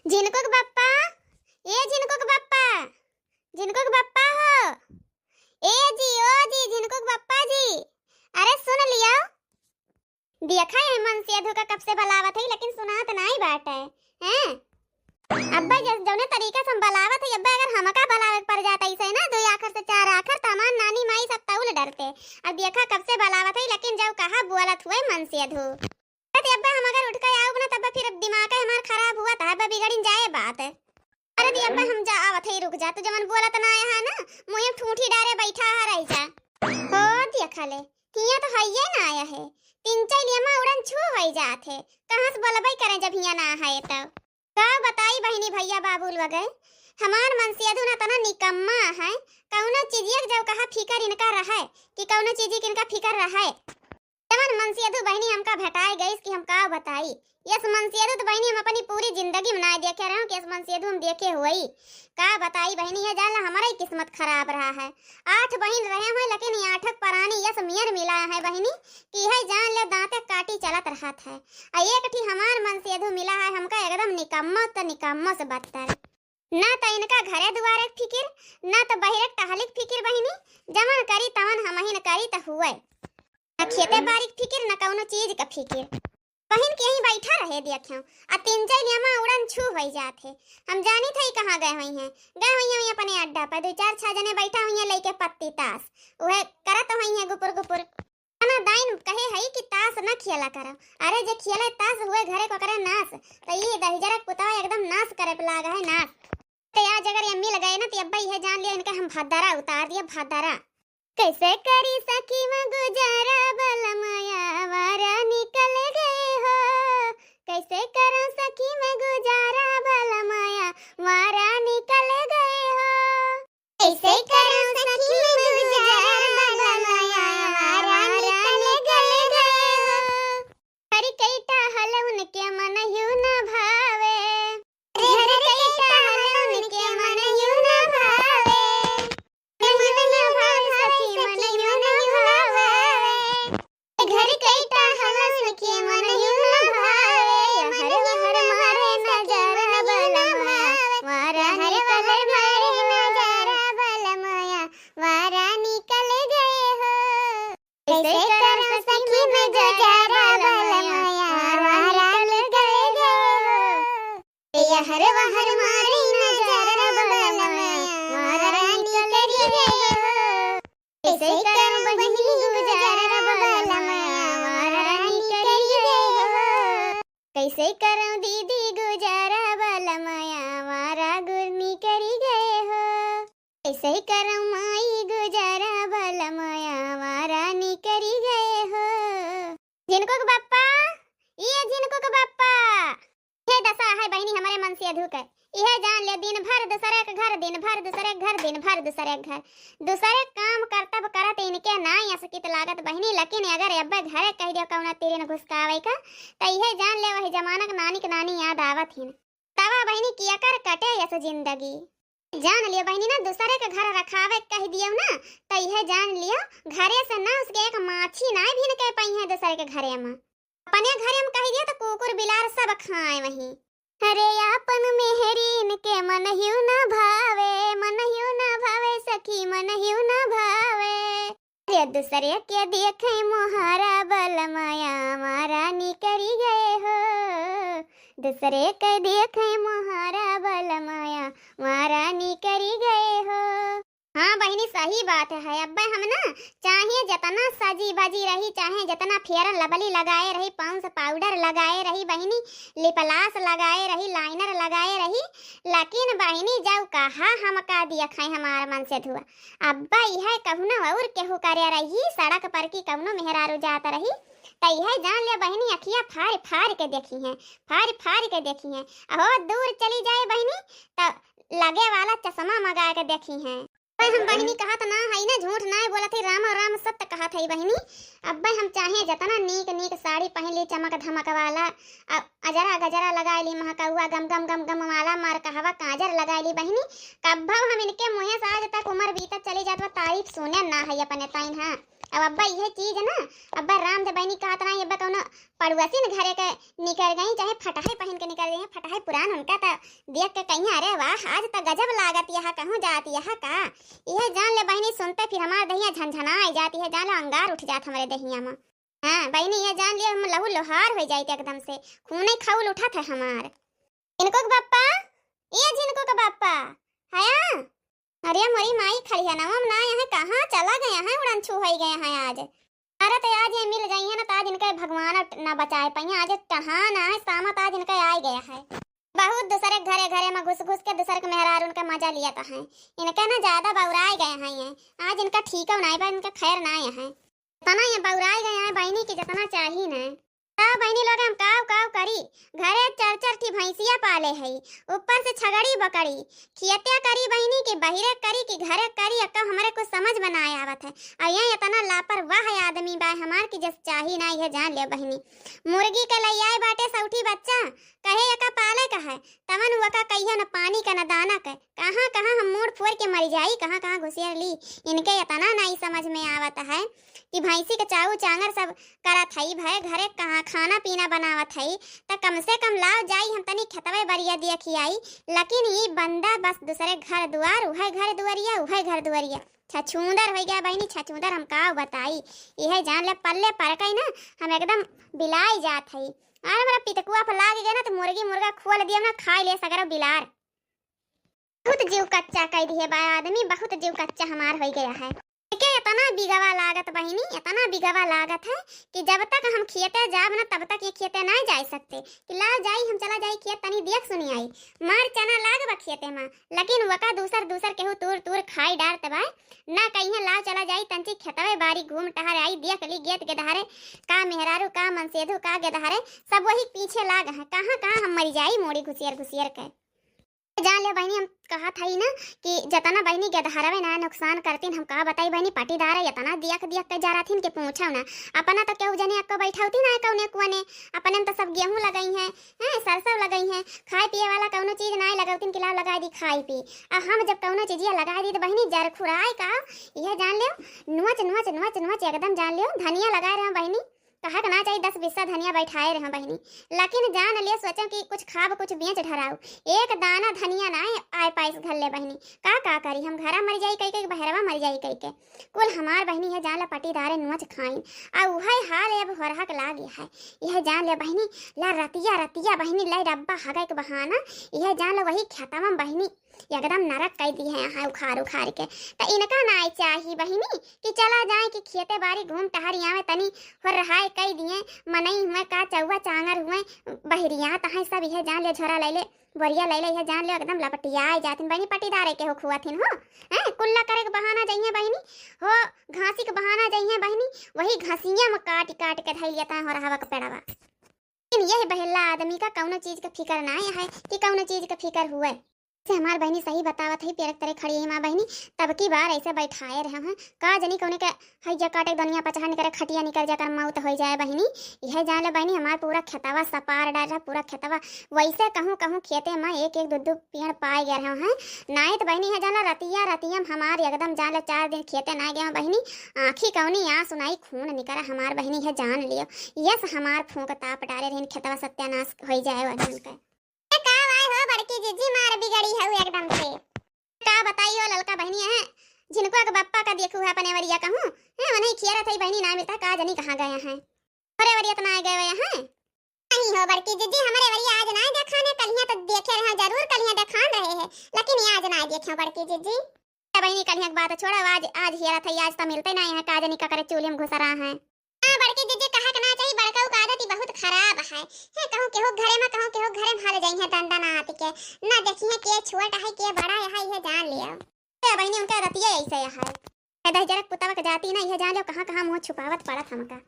झिनकुक बप्पा, ए झिनकुक बप्पा, झिनकुक बप्पा हो। ए जी ओ जी झिनकुक बप्पा जी, अरे सुन लियो। देखा है मन से अधो का कब से बलावत है लेकिन सुनात नहीं बात है हैं। अब्बा जौने तरीका से हम बलावत है अब्बा अगर हमका बलावे पड़ जाता इसे ना दो आखर से चार आखर तमान नानी माई सब तौल डरते। अब देखा कब से बलावत है लेकिन जब कहा बोलत हुए मन से अधो अरे अब्बा हम अगर उठ के आओ ना तब फिर दिमाग हमार खराब हुआ था बिगड़ जाए बात। अरे दी अब्बा हम जा आवत है रुक जा तू जवन बोलत ना आया है ना मुंह ठूठी डारे बैठा है रही जा हो देखा ले किया तो हइये ना आया है तीन चार लिया उड़न छू होई जात है कहां से बोलबई करे जब हिया ना है तब का बताई बहनी भैया बाबू लगे हमार मन से अधुना तना निकम्मा है कौनो चीजिया जब कहा फिकर इनका रहा कि कौनो चीज की इनका फिकर रहा जवन मन से अधु बहनी हमका भेटाई गई कि हम का बताई यस मन से अधु तो बहनी हम अपनी पूरी जिंदगी में ना देखे रहे कि मन से अधु हम देखे हुई का बताई बहनी है जान हमारा ही किस्मत खराब रहा है। 8 बहन रहे हैं लेकिन ये 8 परानी यस मियर मिला है बहनी कि है जान ले दांते काटी चलत रहा था एक ठी हमार मन से अधु मिला है हमका एकदम निकम्मा तो निकम्मा से बदतर ना तो इनका घरे दुआरे फिकिर ना तो बहिरक टहलिक फिकिर बहनी जमन करी तवन हमहिन करी त हुए ना खेते बारीक फिकिर ना कौनो चीज का फिकिर बहन के यहीं बैठा रहे देखियो आ तीन चार नियमा उड़न छू होई जाते हम जानी थे कहां गए हुई हैं अपने अड्डा पर 2-4 जने बैठा हुई हैं लेके पत्ती ताश उहे करत हुई हैं गुपुर गुपुर ना दाइन कहे है कि ताश न खेला करो अरे जे खेले ताश हुए घरे को करे नाश तो ये दहिजरक पुतवा एकदम नाश करे पे लागा है नाश तो आज अगर ये मिल गए ना तो अब्बा ये जान लिया इनका हम भद्दारा उतार दिया भद्दारा कैसे करी सखी में गुजारा बलमाया वारा निकल गए हो कैसे करो सखी में गुजारा बलमाया वारा निकल गए हो कैसे करो सखी में गुजारा बलमाया वारा निकल गए हो हरि कैटा हल उनके मन यू न भावे हरि कैटा हल उनके मन यू न भावे घर कैटा हलस के मन यू न भावे हर हर मारे नजारा बलमाया वारा निकल मारे नजारा बलमाया वारा निकल गए हो कैसे करो सखी में गुजारा बलमाया वारा निकल गए हो हर हर मारे नजारा बलमाया वारा निकल गए हो कैसे करो बहनी गुजारा बलमाया वारा निकल गए हो कैसे करो दीदी गुजारा बलमाया वारा गुरनी करी गए हो कैसे करो माई गुजारा बलमाया वारा निकरी गए हो झिनकुक बप्पा ये झिनकुक बप्पा हे दशा है बहनी हमारे मन से अधूक है यह जान ले दिन भर दूसरे के घर दिन भर दूसरे घर दिन भर दूसरे घर दूसरे काम करतब करत इनके ना असकित लागत बहनी लेकिन अगर अब्बा घरे कह दियो कौना तेरे न घुसकावे का त यह जान ले वही जमाना के नानी याद आवत हिन तवा बहनी किया कर कटे यस जिंदगी जान लियो बहनी ना दूसरे के घर रखावे कह दियो ना त यह जान लियो घरे से ना उसके एक माछी ना भी न कह पई है दूसरे के घरे में अपने घरे में कह दियो तो कुकुर बिलार सब खाए वही अरे आपन मेहरीन के मन यू न भावे सखी मन यू न भावे ये दूसरे के देखे मोहारा बलमाया मारा निकरी गए हो दूसरे के देखे मोहारा बलमाया मारा निकरी गए हो। हाँ बहनी सही बात है अब्बा हम ना चाहे जितना सजी बाजी रही चाहे जितना फेयर लबली लगाए रही पाउंस पाउडर लगाए रही बहनी लिपलास लगाए रही लाइनर लगाए रही लेकिन बहनी जब कहा हम का दिया खाए हमारा मन से धुआ अब्बा यह कहूना और केहू करे रही सड़क पर की कहूनो मेहरारू जाता रही तो यह जान ले बहनी अखिया फाड़ फाड़ के देखी हैं फाड़ के देखी हैं अहो दूर चली जाए बहनी तो लगे वाला चश्मा मंगा के देखी हैं भाई हम बहनी कहा तो ना है ना, झूठ ना बोला थी, राम और राम सत्य कहा थी बहनी। अब भाई हम चाहे जतना नीक नीक साड़ी पहन ली, चमक धमक वाला, अजरा गजरा लगा ली, महकौआ गम गम गम गम वाला मार कहवा काजर लगा ली बहनी। कब हम इनके मुँह से आज तक उम्र बीतत चली जात तारीफ सुने ना है अपने ताइन। हाँ अब अब्बा यह चीज ना, अब्बा राम दे बहनी कहत ना, अब्बा कौन पड़ोसी न घरे के निकल गई, चाहे फटाहे पहन के निकल गई, फटाहे पुरान उनका तो देख के कहीं अरे वाह आज तो गजब लागत, यह कहूँ जाती यह का। यह जान ले बहनी, सुनते फिर हमार दहिया झंझना आ जाती है, जान लो अंगार उठ जात हमारे दहिया में। हाँ बहनी यह जान लियो, हम लहू लोहार हो जाते एकदम से, खूने खौल उठा था हमार। इनको के बाप्पा, ये जिनको के बाप्पा हया, अरे मोरी माई खड़िया नवम ना यहाँ कहाँ चला गया है, उड़न छू हो गए हैं आज। अरे तो आज ये मिल गई है ना, ताज इनके भगवान ना बचाए पाई, आज कहाँ ना है सामत आज इनका आ गया है। बहुत दूसरे घरे घरे में घुस घुस के दूसरे के मेहरार उनका मजा लिया था है, इनका ना ज्यादा बौराए गए हैं ये, आज इनका ठीक है ना, इनका खैर ना है, तना ये बौराए गए हैं बहनी की जितना चाहिए ना। बहनी लोग हम काव काव करी, घरे चर चर की भैंसिया पाले है, ऊपर से छगड़ी बकड़ी खियत्या करी बहनी की, बहिरे करी की घरे करी, अक्का हमारे कुछ समझ बनाए आवत है। और ये इतना लापरवाह आदमी बा हमार की जस चाही ना, यह जान ले बहनी। मुर्गी के लैयाए बाटे सौठी बच्चा, कहे यका पाले का है, तमन वका कहियो न पानी का न दाना का, कहाँ कहाँ हम मोड़ फोड़ के मर जाई, कहाँ कहाँ घुसियर ली। इनके इतना नहीं समझ में आवत है कि भैंसी के चाऊ चांगर सब करत हई, भय घरे कहाँ खाना पीना बनावत हई, त कम से कम लाव जाई हम तनी खेतवे बरिया दिया खियाई। लेकिन ये बंदा बस दूसरे घर दुआर, उहे घर दुआरिया, उहे घर दुआरिया, छछूंदर हो गया बहनी, छछूंदर हम का बताई। यह जान ले पल्ले पर कई ना हम एकदम बिलाई जात हई। अरे मेरा पितकुआ पर लाग गया ना तो मुर्गी मुर्गा खोल दिया ना, खा ले सगर बिलार। बहुत जीव कच्चा कह दिए बा आदमी, बहुत जीव कच्चा हमार हो गया है। के इतना बिगवा लागत बहनी, इतना बिगवा लागत है कि जब तक हम खेते जाब ना तब तक ये खेते ना जा सकते, कि ला जाई हम चला जाई खेत तनी देख सुनी आई, मार चना लागबा खेते में, लेकिन वका दूसर दूसर केहू तूर तूर खाई डारत बा ना, कहीं ला चला जाई तंची खेतवे बारी घूम टहर आई, देख ली गेत के दहारे का मेहरारू का मनसेधु का के दहारे सब वही पीछे लाग है, कहाँ कहाँ हम मर जाई मोड़ी घुसियर घुसियर के। जान ले बहनी, हम कहा था ही ना कि जतना बहनी गदहरवे ना नुकसान करतीन, हम कहा बताई बहनी पाटीदार है इतना दियक दियक के जा रही कि पूछो ना, अपना तो केहू जने अक्को बैठावती ना कौने कुआने, अपने तो सब गेहूं लगई हैं, सरसों लगई हैं, खाए पिए वाला कौनो चीज ना लगौतीन कि लाव लगा दी खाई पी। हम जब कौनो चीजिया लगा दी तो बहनी जर खुराए का, यह जान लियो नुच नुच नुच नुच एकदम जान लियो धनिया लगा रहे बहनी, कहा ना चाहिए 10 बिस्सा धनिया बैठाए रहे बहनी, लेकिन जान लिया सोचा कि कुछ खाब कुछ बेच ढराऊ, एक दाना धनिया ना आए पाइस घर ले बहनी, का करी हम घरा मर जाई कई कई बहरवा मर जाई कई के, कुल हमार बहनी है जान ला पटीदारे नुच खाइन आ उहे हाल अब होरहक लाग है। यह जान ले बहनी ला रतिया रतिया बहनी लाई डब्बा हगै के बहाना, यह जान ला वही खेतवा बहनी एकदम नरक कह दी है यहाँ उखाड़ उखाड़ के। तो इनका ना चाहिए बहनी कि चला जाए कि खेते बारी घूम टहरिया में तनी हो रहा कह दिए, मनई हुए का चौवा चांगर हुए बहरिया तहाँ सब यह जान ले झोरा ले ले बोरिया ले ले, यह जान ले एकदम लपटिया जातिन बहनी, पटीदारे के हो खुआथिन हो कुल्ला करे के बहाना जाइए बहनी, हो घासी के बहाना जाइए बहनी, वही घासिया में काट काट के धैल लेता हो रहा पेड़वा। लेकिन यह बहेला आदमी का कौनो चीज का फिक्र ना है कि कौनो चीज का फिक्र हुए। हमार बहनी सही बतावत है, पेरक तरह खड़ी है माँ बहनी, तब की बार ऐसे बैठाए रहे हैं का जनी कौने के हैजा काटे दुनिया पचहा निकले खटिया निकल जाकर मौत हो जाए बहनी। यह जान ले बहनी हमार पूरा खेतवा सपार डाल रहा, पूरा खेतवा वैसे कहूँ कहूँ खेते में एक एक दो पेड़ पाए गए रहे हैं नाय तो बहनी है जान रतिया रतिया हमार एकदम जान ले 4 दिन खेते ना गए बहनी, आँखी कौनी यहाँ सुनाई खून निकला हमार बहनी है जान लियो, यस हमार फूंक ताप डाले रहे खेतवा सत्यानाश हो जाए उनका। बड़की जीजी मार बिगड़ी है एकदम से, का बताइयो ललका बहनी है जिनको के बप्पा का देखू है अपने वरिया कहूँ है वही खिया थई बहनी ना मिलता का जनी कहाँ गए हैं, अरे वरिया तो ना गए हैं नहीं हो बड़की जीजी हमारे वरिया आज ना देखाने, कलिया तो देखे रहे जरूर कलिया देखान रहे हैं लेकिन आज ना देखे बड़की जीजी। बहनी कलिया की बात छोड़ा, आज हिया थई आज तो मिलते नहीं है का जनी का करे चूल्हे में घुस रहा है। बड़की जीजी कहा ना चाहिए बड़का का आदत बहुत खराब है कहूँ केहू घरे में कहूँ केहू घरे में हाल जाई है डंडा ना आती के ना देखिए के छोटा है के बड़ा है यह जान लियो। बहनी उनका रतिया ऐसे है दहजरक पुतवा के जाती ना, यह जान लियो कहाँ कहाँ मुँह छुपावत पड़त हमका।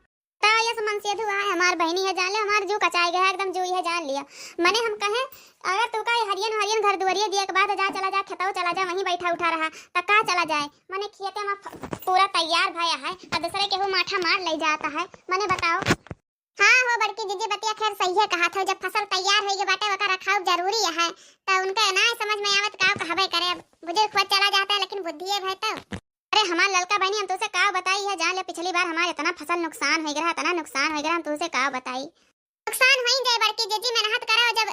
ये समन से धुआ है हमार बहनी है जान ले हमार जो कचाई गया एकदम जो यह जान लिया मने हम कहे अगर तू का हरियन हरियन घर दुआरिया दिया के बाद जा चला जा खेतवा चला जा वहीं बैठा उठा रहा त का चला जाए मने खेते में पूरा तैयार भया है और दूसरे के वो माठा मार ले जाता है मने बताओ। हाँ हो बड़की दीदी बतिया खैर सही है कहा था जब फसल तैयार हो गई बाटे ओका रखाव जरूरी है तो उनका ना समझ में आवत का कहबे करे बुजुर्ग खुद चला जाता है लेकिन बुद्धि है भाई तो अरे हमार लड़का बहनी हम तुझसे का बताई है जान ले पिछली बार हमारे इतना फसल नुकसान हो गया इतना नुकसान हो गया हम तुझसे का बताई नुकसान हो ही जाए बड़की दीदी मेहनत करो जब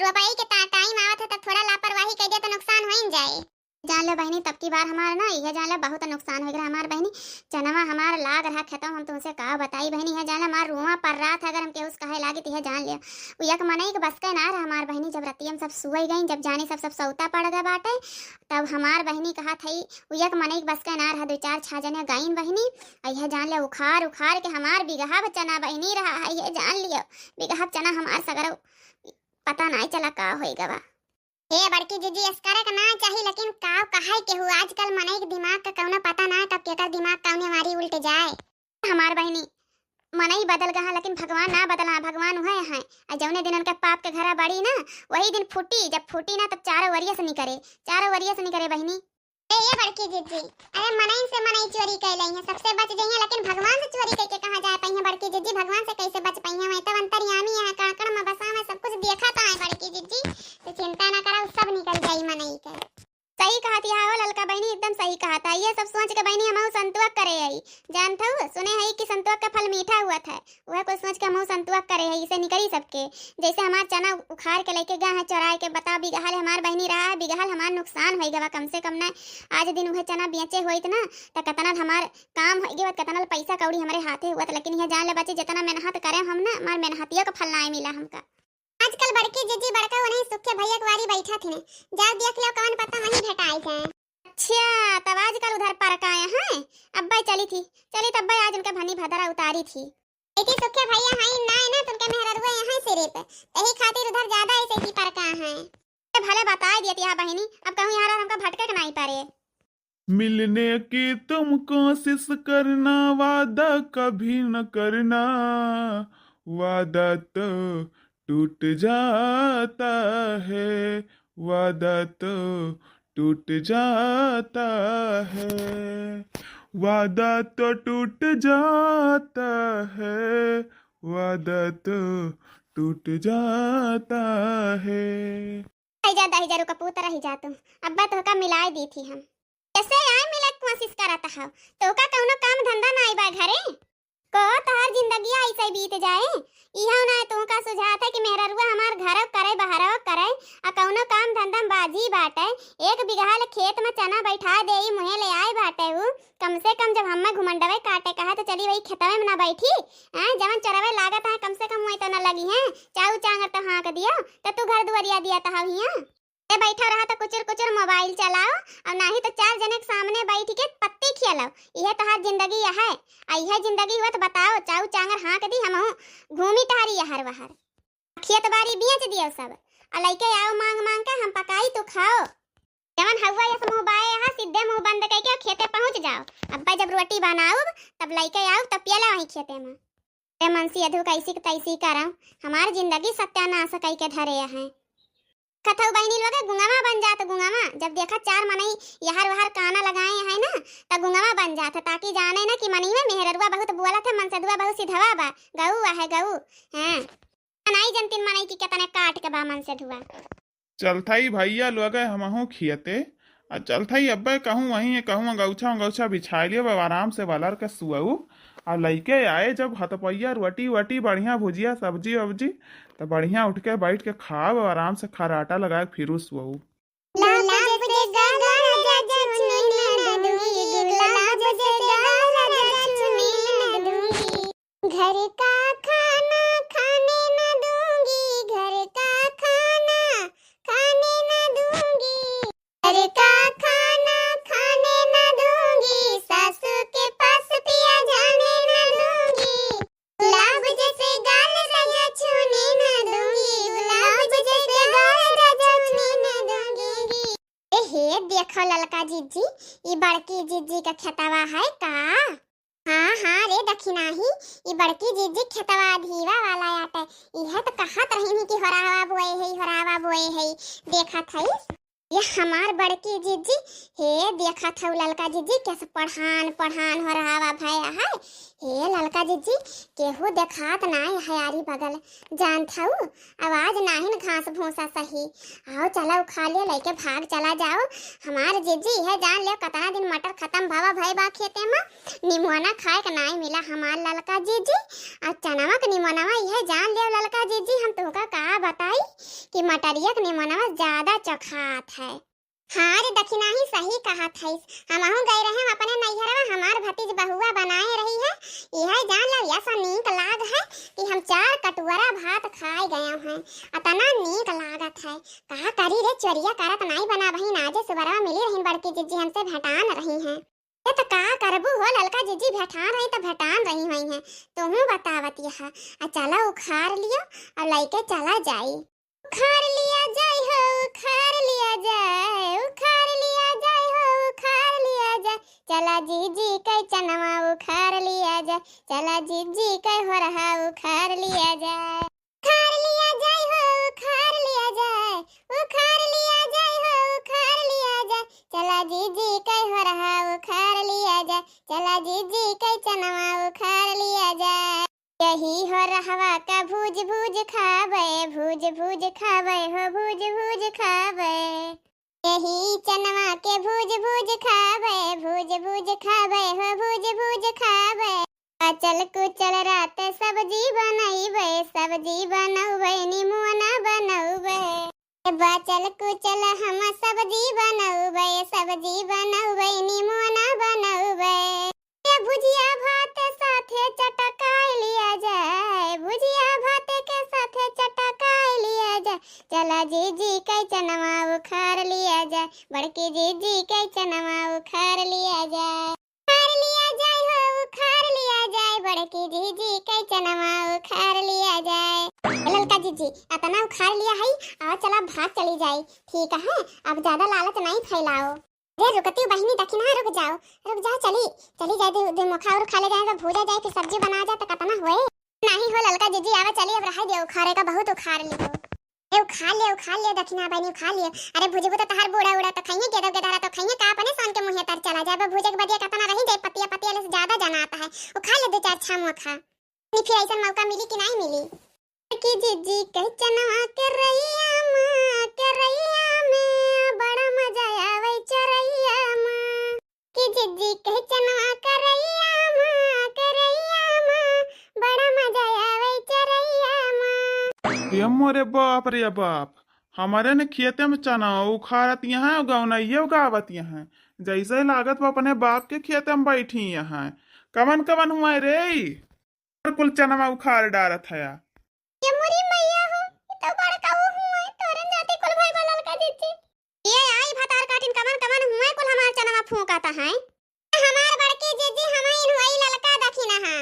रोपाई के टाइम आवत है तब थोड़ा लापरवाही कर दिया तो नुकसान हो ही जाए जान लो बहनी तब की बार हमारा ना यह जान लो बहुत नुकसान हो गया हमार बहनी चनवा हमारा लाग रहा खेतों हम तुमसे का बताई बहनी है जान हमार रुआ पर रहा था अगर हम केहू कहे लागी तो जान लिया यक मनई के बस के ना रहा हमार बहनी जब रतिया हम सब सुई गई जब जानी सब सौता पड़ गए बाटे तब हमार बहनी कहा थी यक मनई के बस के ना रहा 2-4 छाजने गाइन बहनी यह जान लिया उखाड़ उखाड़ के हमार बिगहा चना बहनी रहा है यह जान लियो बिगहा चना हमार सगर पता नहीं चला का होएगा बा ए बड़की दीदी अस्कारे का ना चाहिए लेकिन काव कहाई के हु आजकल मनई के दिमाग का कौनो पता ना कब केकर दिमाग कौने मारी उल्टे जाए हमार बहनी मनई बदल गहा लेकिन भगवान ना बदला भगवान हुए हैं और जौने दिन उनका पाप के घरा बड़ी ना वही दिन फूटी जब फूटी ना तब चारों वरिया से निकरे बहनी ए ये बड़की दीदी अरे मनई से मनई चोरी कर लई है सबसे बच जाइए लेकिन भगवान से चोरी करके कहां जाए पई है बड़की दीदी भगवान से कैसे बच पई है मैं तो अंतर्यामी है काकड़ में बसा में सब कुछ देखा था है बड़की दीदी तो चिंता ना करो सब निकल जाई मनई के सही कहा थी हाँ ललका बहनी एकदम सही कहा था ये सब सोच के बहनी हम संतुक करे है जानता हूँ सुने है कि संतुक का फल मीठा हुआ था वह कुछ सोच के हम संतुक करे है इसे निकली सबके जैसे हमार चना उखाड़ के लेके गए हैं चौराहे के बता बिगहल हमार बहनी रहा है बिगहल हमार नुकसान हो गया कम से कम ना आज दिन वह चना बेचे हुई ना तो कतना हमार काम हो गया कतना पैसा कौड़ी हमारे हाथे हुआ था लेकिन यह जान ले बच्चे जितना मेहनत करे हम ना हमार मेहनतियों का फल ना मिला हमका आजकल बड़की जीजी बड़का वो नहीं सुखे भैया के वारी बैठा थे जाओ देख लो कौन पता वहीं भेटाई थे अच्छा तब आजकल उधर पार्क आए हैं अब्बा चली तब आज उनका भनी भदरा उतारी थी इतनी सुखे भैया हैं ना ना तुमके मेहररुआ यहाँ सिरे पे यही खातिर उधर ज्यादा ऐसे की पार्क हैं भले बता दिए थी बहनी अब कहूँ यार हमका भटके नहीं पारे मिलने की तुम कोशिश करना वादा कभी न करना वादा तो टूट जाता है वादा तो टूट जाता है वादा तो टूट जाता है वादा तो टूट जाता है दही जरू कपूतर ही जा तुम अब्बा तो का मिलाई दी थी हम कैसे आए मिला कोशिश करता है तो का कौनो काम धंधा ना आई बा घरे को तहार जिंदगी ऐसे बीत जाए इहा ना तो का सुझाव है कि मेरा रुआ हमार घर करे बहरा करे आ कौनो काम धंधा बाजी बाटे 1 बिगहा खेत में चना बैठा दे मुहे ले आए बाटे उ कम से कम जब हम्मा घुमंडवे काटे कहा तो चली वही खेतवे में ना बैठी जवन चरवे लागत है कम से कम वही तो ना लगी है चाऊ चांगर तो हाँक दियो तो तू घर दुआरिया दिया तो हिया ए बैठा रहा तो कुचर मोबाइल चलाओ और नहीं तो 4 जने के सामने बैठ के पत्ती खिलाओ यह तहार जिंदगी है यह जिंदगी हुआ तो बताओ चाऊ चांगर हाँक दी हम घूमी तहारी यहर वहर खेत बाड़ी बेच दियो सब और लइके आओ मांग मांग के हम पकाई तो खाओ जवन हवा या मुंह बाए यहाँ सीधे मुंह बंद करके खेते पहुंच जाओ अब्बा जब रोटी बनाओ तब लइके आओ तब पियला वहीं खेते में मनसी अधू कैसी तैसी करा हमार जिंदगी सत्यानाश कई के धरे हैं कथऊ बहनी लोग गुंगामा बन जात गुंगामा जब देखा 4 मनई यहर वहर काना लगाए हैं ना तब गुंगामा बन जाता ताकि जाने ना कि मनी में मेहररुआ बहुत बुआला था मन से दुआ बहुत सीधवा बा गऊ है गऊ हैं नहीं जनतिन मनई की कितने काट के बा मन से धुआ चलथाई भैया लोग हमहू खियते आ चलथाई अब्बे कहूँ वहीं कहूँ गौछा बिछा लियो आराम से वालर के सुअऊ और लइके आए जब हथपैया रोटी वटी बढ़िया भुजिया सब्जी वब्जी तो बढ़िया उठ के बैठ के खाओ आराम से खराटा लगा फिर सुअऊ घर का खाना खाने न दूंगी घर का खाना खाने न दूंगी घर का खाना खाने न दूंगी सासू के पास पिया जाने न दूंगी गुलाब जैसे गाल राजा छूने न दूंगी गुलाब जैसे गाल राजा छूने न दूंगी हे देखो ललका जीजी ये बड़की जीजी का खेतवा है का हाँ रे दक्षिणाही ये बड़की जीजी खेतवा धीवा वाला आटे यह तो कहत रही कि होरावा बोए है देखा थई ये हमार बड़की जीजी हे देखा था ललका जीजी कैसे पढ़ान पढ़ान हो रहा वा भैया है। हे ललका जीजी केहू देखात नाई हयारी बगल जान था आवाज नाहिन घास भूसा सही। आओ चला खा लिया लेके भाग चला जाओ। हमार जीजी है जान ले कतना दिन मटर खत्म भावा भई बा खेते में निमोना खाए के नाई मिला हमार ललका जीजी। और चनावा के निमोना यह जान ले ललका जीजी हम तुमका का बताई कि मटरिया के निमोना ज्यादा चखात है। हाँ रे दक्षिणा ही सही कहा था। हमहू गए रहे अपने नैहरवा हमार भतीज बहुआ बनाए रही है। यह जान लो ऐसा नीक लाग है कि हम 4 कटोरा भात खाए गए हैं। अतना नीक लागत है कहा करी रे चोरिया करत नहीं बना बहिन आजे सुबरवा मिली रही बड़की जीजी हमसे भेटान रही हैं। ये तो का करबू हो ललका जीजी भेटान रही तो भेटान रही हुई हैं। तुहू बतावत यह चला उखाड़ लियो और लेके चला जाई। उखाड़ लिया जाए हो उखाड़ लिया जाए उखाड़ लिया जाए हो उखाड़ लिया जाए। चला जीजी के चनवा उखाड़ लिया जाए। चला जीजी के हो रहा उखाड़ लिया जाए। उखाड़ लिया जाए हो उखाड़ लिया जाए उखाड़ लिया जाए हो उखाड़ लिया जाए। चला जीजी के हो रहा उखाड़ लिया जाए। चला जीजी के चनवा उखाड़ लिया जाए। यही हो रहवा का भूज भूज खावे भूज भूज खावे हो भूज भूज खावे। यही चनवा के भूज भूज खावे भूज भूज खावे हो भूज भूज खावे। चल कुचल रात सब्जी बनैबे सब्जी बनौबे निमुना बनौबे। बचल कुचल हम सब्जी बनौबे सब्जी बनौबे निमुना बनौबे। भुजिया भात साथे चटकाए लिया जाए भुजिया भात के साथे चटकाए लिया जाए। चला जीजी के चनवा उखाड़ लिया जाए बड़की जीजी के चनवा उखाड़ लिया जाए। उखाड़ लिया जाए हो उखाड़ लिया जाए बड़की जीजी के चनवा उखाड़ लिया जाए। ललका जीजी अतना उखाड़ लिया है और चला भाग चली जाए। ठीक है अब ज्यादा लालच नहीं फैलाओ। रे रुकती बहिनी दक्षिणा रुक जाओ चली चली जाए दे मुखा और खा ले जाए तो भूजा जाए फिर सब्जी बना जाए तो कतना होए नहीं हो ललका जीजी आवा चली अब रहा दे उखाड़े का बहुत उखाड़ लियो। ए उखाड़ ले दक्षिणा बहिनी उखाड़ लियो। अरे भुजबू तो तहार बूढ़ा उड़ा तो खाइए के दो के तो खाइए का अपने सान के मुंह तर चला जाए भूजे के बदिया कतना रही जाए पतिया पतिया से ज्यादा जाना आता है। उखाड़ ले 2-4 छाम खा नहीं फिर ऐसा मौका मिली कि नहीं मिली। की जीजी के चनवा के रैया में बड़ा मजा आवे चरैया में। की जीजी के चनवा के रैया में बड़ा मजा आवे चरैया में। ये मोरे बाप रे बाप हमारे ने खेते में चना उखाड़त यहाँ गौनइये उगावत यहाँ जैसे लागत वो अपने बाप के खेते में बैठी यहाँ। कवन हुआ रे कुल चनवा उखाड़ डारत है। ये मुरी मैया हो तो बड़का वो हुआ तोरन जाते कुल भाई बलल का जीजी। ये आई भतार काटिन कवन हुआ कुल हमार चनवा फूंकाता है। हमार बड़की जीजी हमाइन हुई ललका दखिना है।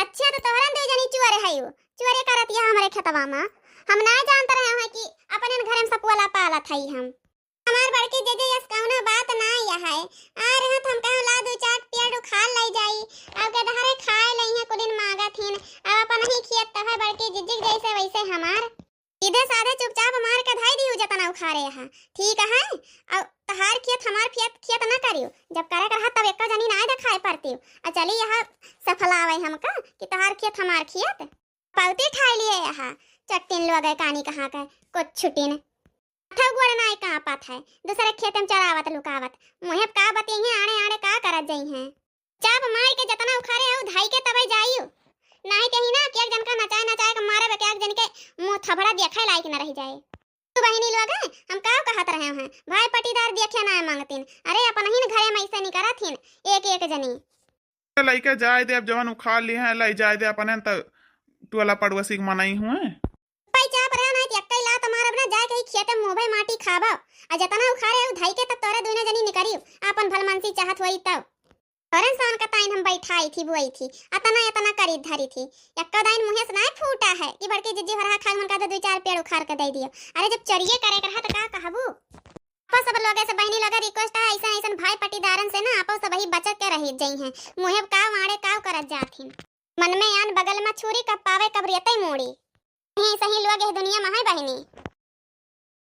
अच्छा तो तोहरन दे जनी चुअरे हयो चुअरे करत या हमरे खेतवा में हम ना जानत रहे हैं कि अपने घर में सपुला पालत हई हम। हमार बड़की जीजी यस कौनो बात ना या है आ रहे हम कहूं ला 2-4 पेड़ उखाड़ ले जाई अब के धरे खाए लई है कुदिन मांगथिन अब अपन ही खेत है बड़की जीजी जैसे वैसे हमार सीधे साधे चुपचाप मार के धाई दियो जतना उखाड़े है। ठीक है अब तहार खेत हमार खेत ना करियो जब करे कर तब एक जनी ना देखाए पड़ती और चली यहां सफलावे हमका कि तहार खेत हमार खेत पलती ठाई लिए यहां चट्टिन लोगे कानी कहां का कुछ छुटिन गोड़ नाई कहां पात है दूसरे खेत में चरावत लुकावत मुहे का बतिए आड़े का करत जई हैं। चाप मार के जतना उखाड़े है धाई के तबे जाइयो नहीं कहीं ना कि एक जन का नचाए के मारे के एक जन के मुंह थबड़ा देखे लायक न रह जाए। तो बहिनी लोग हम का कहत रहे हैं भाई पटीदार देखे ना मांगतिन अरे अपन ही घरे में ऐसे नहीं करथिन एक जनी लइके जाए दे अब जवन उखाड़ लिए हैं लई जाए दे अपने त टोला पड़ोसी के मनाई हुए चाप रहा नहीं एकटा ला तुम्हारा अपना जाए कहीं खेत में मोबे माटी खाबा आ जतना उखाड़े धाई के तब तोरे दोने जनी निकरियो अपन भलमनसी चाहत होई तब औरन सान का ताइन हम बैठाई थी बुआई थी अतना करी धरी थी एक्का दाइन मुहे से नहीं फूटा है कि बड़की जीजी हो रहा खा मन का 2-4 पेड़ उखाड़ के दे दियो। अरे जब चरिए करे कर त का कहबू आपस सब लोग से बहनी लोग रिक्वेस्ट है ऐसा भाई पटीदारन से ना आपस सब ही बचत के रही जई हैं मुहे का मारे का करत जाथिन मन में आन बगल में छुरी कब पावे कब रेतई मोड़ी सही लोग है दुनिया में है बहिनी।